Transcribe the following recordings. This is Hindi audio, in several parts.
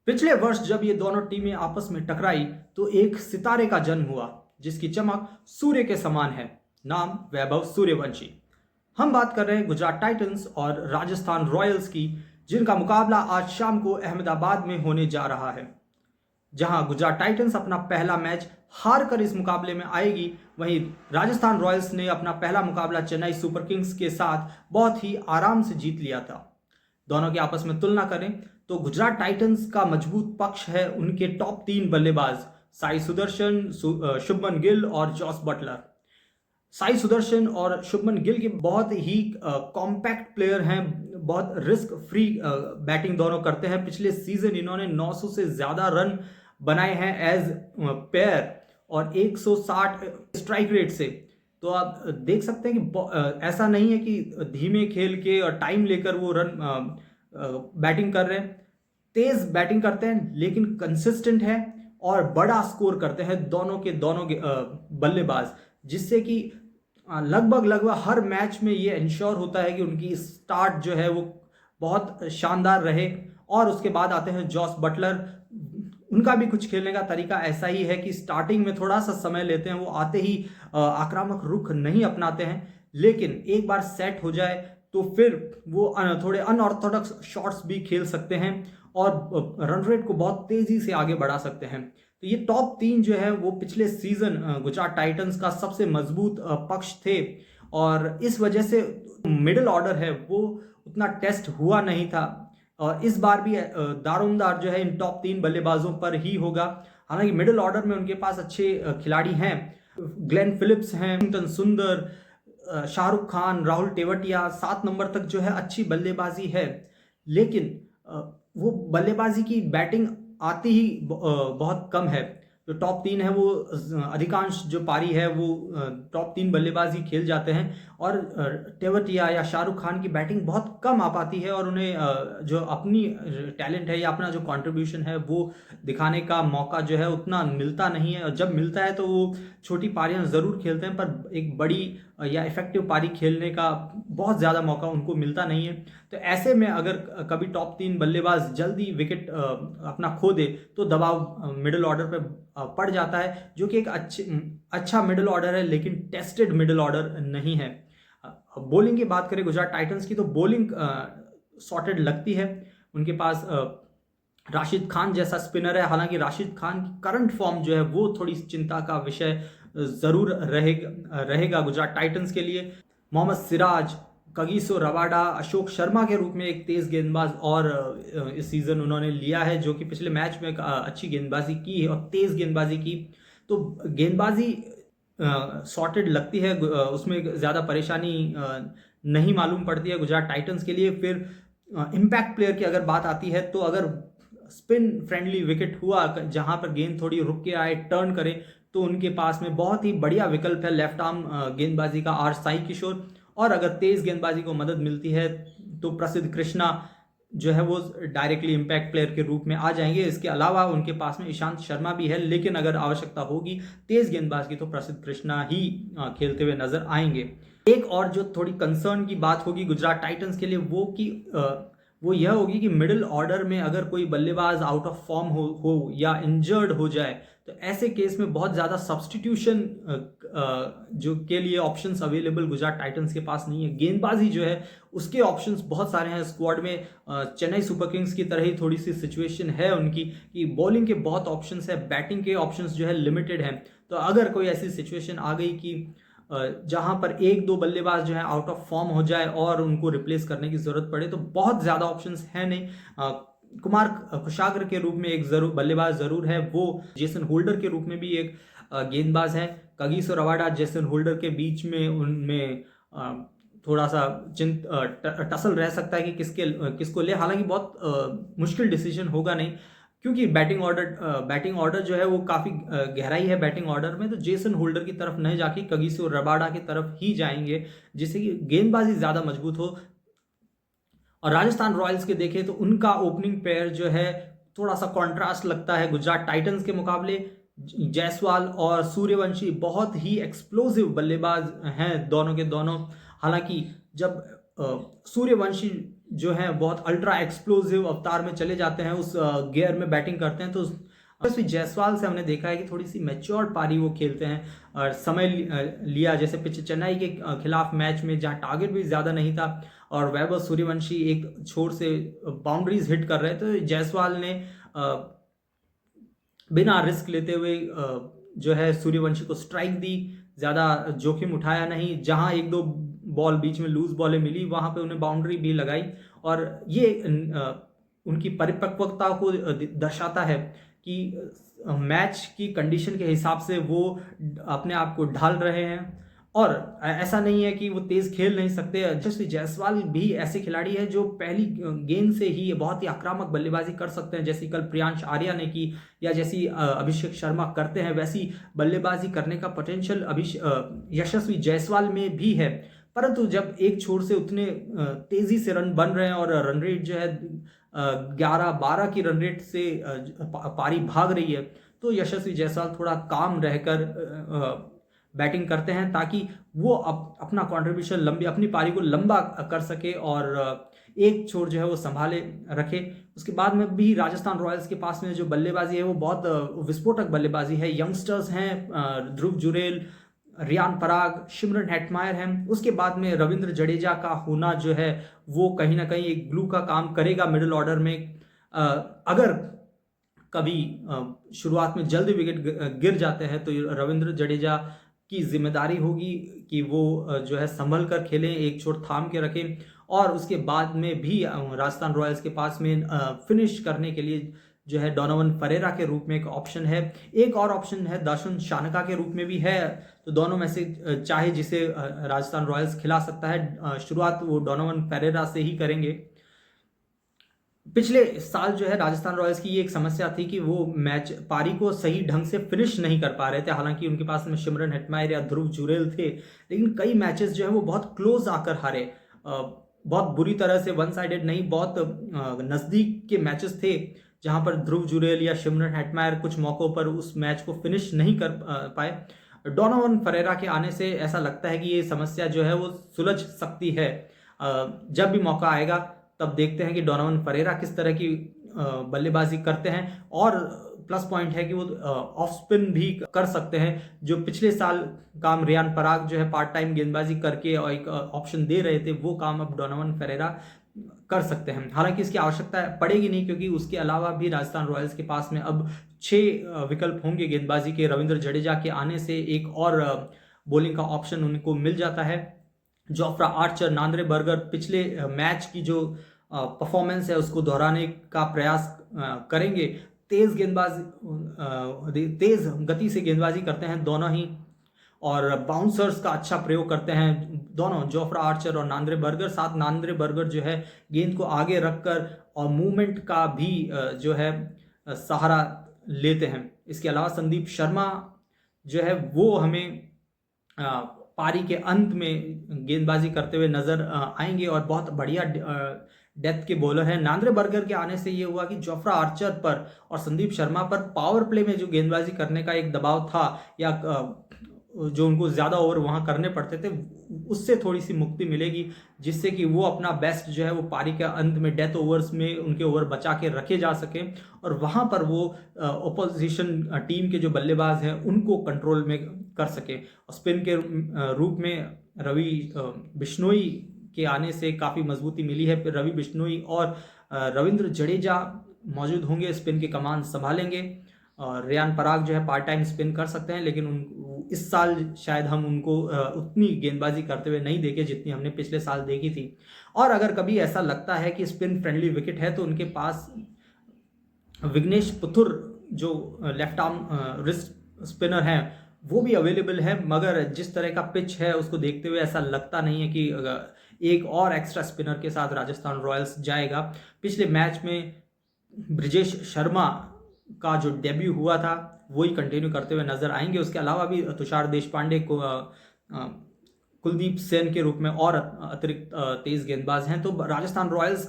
पिछले वर्ष जब ये दोनों टीमें आपस में टकराई तो एक सितारे का जन्म हुआ जिसकी चमक सूर्य के समान है। नाम वैभव सूर्यवंशी। हम बात कर रहे हैं गुजरात टाइटंस और राजस्थान रॉयल्स की, जिनका मुकाबला आज शाम को अहमदाबाद में होने जा रहा है। जहां गुजरात टाइटंस अपना पहला मैच हार कर इस मुकाबले में आएगी, वहीं राजस्थान रॉयल्स ने अपना पहला मुकाबला चेन्नई सुपर किंग्स के साथ बहुत ही आराम से जीत लिया था। दोनों की आपस में तुलना करें तो गुजरात टाइटंस का मजबूत पक्ष है उनके टॉप 3 बल्लेबाज साई सुदर्शन, शुभमन गिल और जॉस बटलर। साई सुदर्शन और शुभमन गिल के बहुत ही कॉम्पैक्ट प्लेयर हैं, बहुत रिस्क फ्री बैटिंग दोनों करते हैं। पिछले सीजन इन्होंने 900 से ज़्यादा रन बनाए हैं एज पेयर और 160 स्ट्राइक रेट से। तो आप देख सकते हैं कि ऐसा नहीं है कि धीमे खेल के और टाइम लेकर वो रन बैटिंग कर रहे हैं। तेज बैटिंग करते हैं लेकिन कंसिस्टेंट है और बड़ा स्कोर करते हैं दोनों के बल्लेबाज, जिससे कि लगभग हर मैच में ये इंश्योर होता है कि उनकी स्टार्ट जो है वो बहुत शानदार रहे। और उसके बाद आते हैं जॉस बटलर। उनका भी कुछ खेलने का तरीका ऐसा ही है कि स्टार्टिंग में थोड़ा सा समय लेते हैं, वो आते ही आक्रामक रुख नहीं अपनाते हैं, लेकिन एक बार सेट हो जाए तो फिर वो थोड़े अनऑर्थोडॉक्स शॉट्स भी खेल सकते हैं और रन रेट को बहुत तेजी से आगे बढ़ा सकते हैं। तो ये टॉप 3 जो है वो पिछले सीजन गुजरात टाइटंस का सबसे मजबूत पक्ष थे और इस वजह से मिडिल ऑर्डर है वो उतना टेस्ट हुआ नहीं था। और इस बार भी दारोमदार जो है इन टॉप 3 बल्लेबाजों पर ही होगा। हालांकि मिडिल ऑर्डर में उनके पास अच्छे खिलाड़ी हैं, ग्लेन फिलिप्स हैं, सुंदर, शाहरुख खान, राहुल तेवतिया, 7 नंबर तक जो है अच्छी बल्लेबाजी है। लेकिन वो बल्लेबाजी की बैटिंग आती ही बहुत कम है। जो टॉप 3 है वो अधिकांश जो पारी है वो टॉप 3 बल्लेबाजी खेल जाते हैं और तेवतिया या शाहरुख खान की बैटिंग बहुत कम आ पाती है और उन्हें जो अपनी टैलेंट है या अपना जो कंट्रीब्यूशन है वो दिखाने का मौका जो है उतना मिलता नहीं है। और जब मिलता है तो वो छोटी पारियां ज़रूर खेलते हैं पर एक बड़ी या इफेक्टिव पारी खेलने का बहुत ज़्यादा मौका उनको मिलता नहीं है। तो ऐसे में अगर कभी टॉप 3 बल्लेबाज जल्दी विकेट अपना खो दे तो दबाव मिडिल ऑर्डर पर पड़ जाता है, जो कि एक अच्छा मिडिल ऑर्डर है लेकिन टेस्टेड मिडिल ऑर्डर नहीं है। बॉलिंग की बात करें गुजरात टाइटंस की तो बॉलिंग सॉर्टेड लगती है। उनके पास राशिद खान जैसा स्पिनर है। हालांकि राशिद खान की करंट फॉर्म जो है वो थोड़ी चिंता का विषय ज़रूर रहेगा गुजरात टाइटंस के लिए। मोहम्मद सिराज, कगिसो रबाडा, अशोक शर्मा के रूप में एक तेज गेंदबाज और इस सीज़न उन्होंने लिया है, जो कि पिछले मैच में अच्छी गेंदबाजी की है और तेज़ गेंदबाजी की। तो गेंदबाजी सॉर्टेड लगती है, उसमें ज़्यादा परेशानी नहीं मालूम पड़ती है गुजरात टाइटंस के लिए। फिर इम्पैक्ट प्लेयर की अगर बात आती है तो अगर स्पिन फ्रेंडली विकेट हुआ जहां पर गेंद थोड़ी रुक के आए, टर्न करे, तो उनके पास में बहुत ही बढ़िया विकल्प है लेफ्ट आर्म गेंदबाजी का आर साई किशोर। और अगर तेज गेंदबाजी को मदद मिलती है तो प्रसिद्ध कृष्णा जो है वो डायरेक्टली इम्पैक्ट प्लेयर के रूप में आ जाएंगे। इसके अलावा उनके पास में ईशांत शर्मा भी है, लेकिन अगर आवश्यकता होगी तेज गेंदबाज की तो प्रसिद्ध कृष्णा ही खेलते हुए नजर आएंगे। एक और जो थोड़ी कंसर्न की बात होगी गुजरात टाइटंस के लिए वो यह होगी कि मिडिल ऑर्डर में अगर कोई बल्लेबाज आउट ऑफ फॉर्म हो या इंजर्ड हो जाए तो ऐसे केस में बहुत ज़्यादा सब्सटीट्यूशन जो के लिए ऑप्शंस अवेलेबल गुजरात टाइटंस के पास नहीं है। गेंदबाजी जो है उसके ऑप्शंस बहुत सारे हैं स्क्वाड में। चेन्नई सुपर किंग्स की तरह ही थोड़ी सी सिचुएशन है उनकी कि बॉलिंग के बहुत ऑप्शंस है, बैटिंग के ऑप्शंस जो है लिमिटेड हैं। तो अगर कोई ऐसी सिचुएशन आ गई कि जहां पर 1-2 बल्लेबाज जो है आउट ऑफ फॉर्म हो जाए और उनको रिप्लेस करने की जरूरत पड़े तो बहुत ज़्यादा ऑप्शंस है नहीं। कुमार कुशाग्र के रूप में एक बल्लेबाज जरूर है, वो जेसन होल्डर के रूप में भी एक गेंदबाज है। कगिसो रबाडा जेसन होल्डर के बीच में उनमें थोड़ा सा टसल रह सकता है कि किसको ले। हालांकि बहुत मुश्किल डिसीजन होगा नहीं, क्योंकि बैटिंग ऑर्डर जो है वो काफ़ी गहराई है बैटिंग ऑर्डर में। तो जेसन होल्डर की तरफ नहीं जाके कगिसो रबाडा की तरफ ही जाएंगे, जिससे कि गेंदबाजी ज़्यादा मजबूत हो। और राजस्थान रॉयल्स के देखें तो उनका ओपनिंग पेयर जो है थोड़ा सा कॉन्ट्रास्ट लगता है गुजरात टाइटंस के मुकाबले। जायसवाल और सूर्यवंशी बहुत ही एक्सप्लोसिव बल्लेबाज हैं दोनों के दोनों। हालांकि जब सूर्यवंशी जो है बहुत अल्ट्रा एक्सप्लोसिव अवतार में चले जाते हैं, उस गियर में बैटिंग करते हैं। तो यशस्वी जायसवाल से हमने देखा है कि थोड़ी सी मैच्योर्ड पारी वो खेलते हैं और समय लिया, जैसे पिछले चेन्नई के खिलाफ मैच में जहां टारगेट भी ज़्यादा नहीं था और वैभव सूर्यवंशी एक छोर से बाउंड्रीज हिट कर रहे थे, तो जायसवाल ने बिना रिस्क लेते हुए जो है सूर्यवंशी को स्ट्राइक दी, ज़्यादा जोखिम उठाया नहीं। जहां एक दो बॉल बीच में लूज बॉलें मिली वहां पे उन्हें बाउंड्री भी लगाई, और ये उनकी परिपक्वता को दर्शाता है कि मैच की कंडीशन के हिसाब से वो अपने आप को ढाल रहे हैं। और ऐसा नहीं है कि वो तेज खेल नहीं सकते। यशस्वी जायसवाल भी ऐसे खिलाड़ी है जो पहली गेंद से ही बहुत ही आक्रामक बल्लेबाजी कर सकते हैं, जैसी कल प्रियांश आर्या ने की या जैसी अभिषेक शर्मा करते हैं, वैसी बल्लेबाजी करने का पोटेंशियल यशस्वी जायसवाल में भी है। परंतु जब एक छोर से उतने तेजी से रन बन रहे हैं और रन रेट जो है 11-12 की रन रेट से पारी भाग रही है, तो यशस्वी जायसवाल थोड़ा काम रहकर बैटिंग करते हैं ताकि वो अपना कंट्रीब्यूशन अपनी पारी को लंबा कर सके और एक छोर जो है वो संभाले रखे। उसके बाद में भी राजस्थान रॉयल्स के पास में जो बल्लेबाजी है वो बहुत विस्फोटक बल्लेबाजी है। यंगस्टर्स हैं, ध्रुव जुरेल, रियान पराग, सिमरन हेटमायर हैं। उसके बाद में रविंद्र जडेजा का होना जो है वो कहीं ना कहीं एक ग्लू का काम करेगा मिडिल ऑर्डर में। अगर कभी शुरुआत में जल्दी विकेट गिर जाते हैं तो रविंद्र जडेजा की जिम्मेदारी होगी कि वो जो है संभल कर खेलें, एक छोर थाम के रखें। और उसके बाद में भी राजस्थान रॉयल्स के पास में फिनिश करने के लिए जो है डोनोवन फरेरा के रूप में एक ऑप्शन है। एक और ऑप्शन है दर्शन शानका के रूप में भी है। तो दोनों में से चाहे जिसे राजस्थान रॉयल्स खिला सकता है, शुरुआत वो डोनोवन फरेरा से ही करेंगे। पिछले साल जो है राजस्थान रॉयल्स की ये एक समस्या थी कि वो मैच पारी को सही ढंग से फिनिश नहीं कर पा रहे थे। हालांकि उनके पास में सिमरन हेटमायर या ध्रुव जुरेल थे, लेकिन कई मैचेस जो है वो बहुत क्लोज आकर हारे। बहुत बुरी तरह से वन साइडेड नहीं, बहुत नज़दीक के मैचेस थे जहां पर ध्रुव जुरेल या सिमरन हेटमायर कुछ मौकों पर उस मैच को फिनिश नहीं कर पाए। डोनोवन फरेरा के आने से ऐसा लगता है कि ये समस्या जो है वो सुलझ सकती है। जब भी मौका आएगा तब देखते हैं कि डोनोवन फरेरा किस तरह की बल्लेबाजी करते हैं। और प्लस पॉइंट है कि वो ऑफ स्पिन भी कर सकते हैं, जो पिछले साल काम रियान पराग जो है पार्ट टाइम गेंदबाजी करके और एक ऑप्शन दे रहे थे, वो काम अब डोनोवन फरेरा कर सकते हैं। हालांकि इसकी आवश्यकता पड़ेगी नहीं, क्योंकि उसके अलावा भी राजस्थान रॉयल्स के पास में अब 6 विकल्प होंगे गेंदबाजी के। रविंद्र जडेजा के आने से एक और बॉलिंग का ऑप्शन उनको मिल जाता है। जोफ्रा आर्चर, नांद्रे बर्गर पिछले मैच की जो परफॉर्मेंस है उसको दोहराने का प्रयास करेंगे। तेज गति से गेंदबाजी करते हैं दोनों ही, और बाउंसर्स का अच्छा प्रयोग करते हैं दोनों, जोफ्रा आर्चर और नांद्रे बर्गर। साथ नांद्रे बर्गर जो है गेंद को आगे रखकर और मूवमेंट का भी जो है सहारा लेते हैं। इसके अलावा संदीप शर्मा जो है वो हमें पारी के अंत में गेंदबाजी करते हुए नजर आएंगे और बहुत बढ़िया डेप्थ के बॉलर हैं। नांद्रे बर्गर के आने से ये हुआ कि जोफ्रा आर्चर पर और संदीप शर्मा पर पावर प्ले में जो गेंदबाजी करने का एक दबाव था या जो उनको ज़्यादा ओवर वहाँ करने पड़ते थे, उससे थोड़ी सी मुक्ति मिलेगी, जिससे कि वो अपना बेस्ट जो है वो पारी के अंत में डेथ ओवर्स में उनके ओवर बचा के रखे जा सके और वहाँ पर वो ओपोजिशन टीम के जो बल्लेबाज हैं उनको कंट्रोल में कर सके। और स्पिन के रूप में रवि बिश्नोई के आने से काफ़ी मजबूती मिली है। रवि बिश्नोई और रविंद्र जडेजा मौजूद होंगे, स्पिन की कमान संभालेंगे। और रियान पराग जो है पार्ट टाइम स्पिन कर सकते हैं, लेकिन इस साल शायद हम उनको उतनी गेंदबाजी करते हुए नहीं देखे जितनी हमने पिछले साल देखी थी। और अगर कभी ऐसा लगता है कि स्पिन फ्रेंडली विकेट है तो उनके पास विघ्नेश पुथुर जो लेफ्ट आर्म रिस्ट स्पिनर हैं वो भी अवेलेबल है, मगर जिस तरह का पिच है उसको देखते हुए ऐसा लगता नहीं है कि एक और एक्स्ट्रा स्पिनर के साथ राजस्थान रॉयल्स जाएगा। पिछले मैच में ब्रिजेश शर्मा का जो डेब्यू हुआ था वही कंटिन्यू करते हुए नजर आएंगे। उसके अलावा भी तुषार देशपांडे को कुलदीप सेन के रूप में और अतिरिक्त तेज गेंदबाज हैं। तो राजस्थान रॉयल्स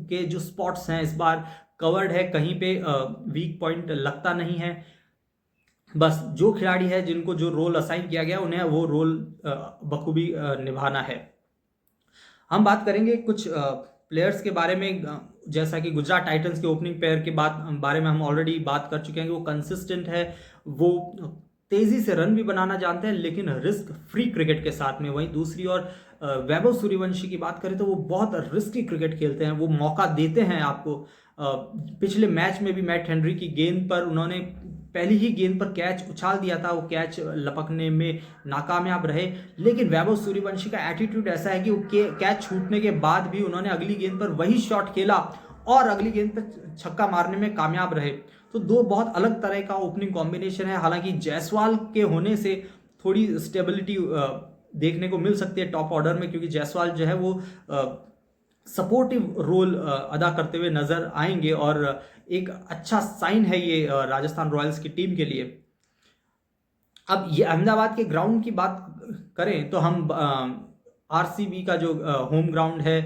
के जो स्पॉट्स हैं इस बार कवर्ड है, कहीं पे वीक पॉइंट लगता नहीं है। बस जो खिलाड़ी है जिनको जो रोल असाइन किया गया उन्हें वो रोल बखूबी निभाना है। हम बात करेंगे कुछ प्लेयर्स के बारे में जैसा कि गुजरात टाइटंस के ओपनिंग पेयर के बारे में हम ऑलरेडी बात कर चुके हैं कि वो कंसिस्टेंट है, वो तेजी से रन भी बनाना जानते हैं लेकिन रिस्क फ्री क्रिकेट के साथ में। वहीं दूसरी ओर वैभव सूर्यवंशी की बात करें तो वो बहुत रिस्की क्रिकेट खेलते हैं, वो मौका देते हैं आपको। पिछले मैच में भी मैट हेनरी की गेंद पर उन्होंने पहली ही गेंद पर कैच उछाल दिया था, वो कैच लपकने में नाकामयाब रहे। लेकिन वैभव सूर्यवंशी का एटीट्यूड ऐसा है कि वो कैच छूटने के बाद भी उन्होंने अगली गेंद पर वही शॉट खेला और अगली गेंद पर छक्का मारने में कामयाब रहे। तो दो बहुत अलग तरह का ओपनिंग कॉम्बिनेशन है। हालांकि जायसवाल के होने से थोड़ी स्टेबिलिटी देखने को मिल सकती है टॉप ऑर्डर में, क्योंकि जायसवाल जो है वो सपोर्टिव रोल अदा करते हुए नजर आएंगे और एक अच्छा साइन है ये राजस्थान रॉयल्स की टीम के लिए। अब ये अहमदाबाद के ग्राउंड की बात करें तो हम आरसीबी का जो होम ग्राउंड है,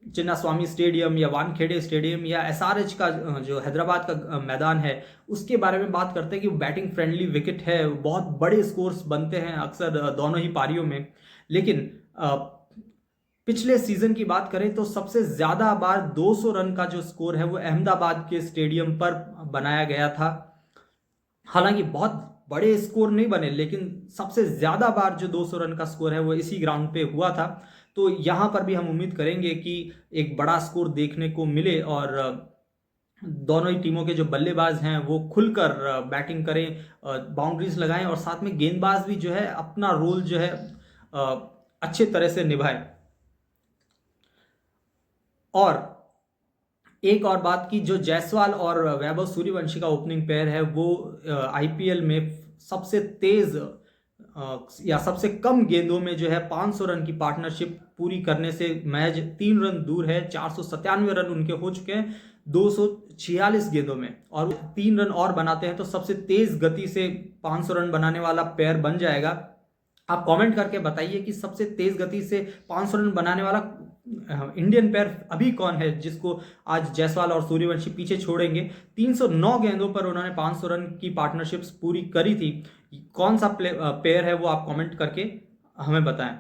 चिन्नास्वामी स्टेडियम या वानखेड़े स्टेडियम या एसआरएच का जो हैदराबाद का मैदान है, उसके बारे में बात करते हैं कि वो बैटिंग फ्रेंडली विकेट है, बहुत बड़े स्कोर्स बनते हैं अक्सर दोनों ही पारियों में। लेकिन पिछले सीजन की बात करें तो सबसे ज्यादा बार 200 रन का जो स्कोर है वो अहमदाबाद के स्टेडियम पर बनाया गया था। हालांकि बहुत बड़े स्कोर नहीं बने, लेकिन सबसे ज्यादा बार जो 200 रन का स्कोर है वो इसी ग्राउंड पे हुआ था। तो यहां पर भी हम उम्मीद करेंगे कि एक बड़ा स्कोर देखने को मिले और दोनों ही टीमों के जो बल्लेबाज हैं वो खुलकर बैटिंग करें, बाउंड्रीज लगाएं और साथ में गेंदबाज भी जो है अपना रोल जो है अच्छे तरह से निभाए। और एक और बात की, जो जायसवाल और वैभव सूर्यवंशी का ओपनिंग पेयर है वो आईपीएल में सबसे तेज या सबसे कम गेंदों में जो है 500 रन की पार्टनरशिप पूरी करने से महज 3 रन दूर है। 497 रन उनके हो चुके हैं 246 गेंदों में, और 3 रन और बनाते हैं तो सबसे तेज गति से 500 रन बनाने वाला पेयर बन जाएगा। आप कमेंट करके बताइए कि सबसे तेज गति से 500 रन बनाने वाला इंडियन पेयर अभी कौन है जिसको आज जायसवाल और सूर्यवंशी पीछे छोड़ेंगे। 309 गेंदों पर उन्होंने 500 रन की पार्टनरशिप्स पूरी करी थी। कौन सा पेयर है वो आप कमेंट करके हमें बताएं।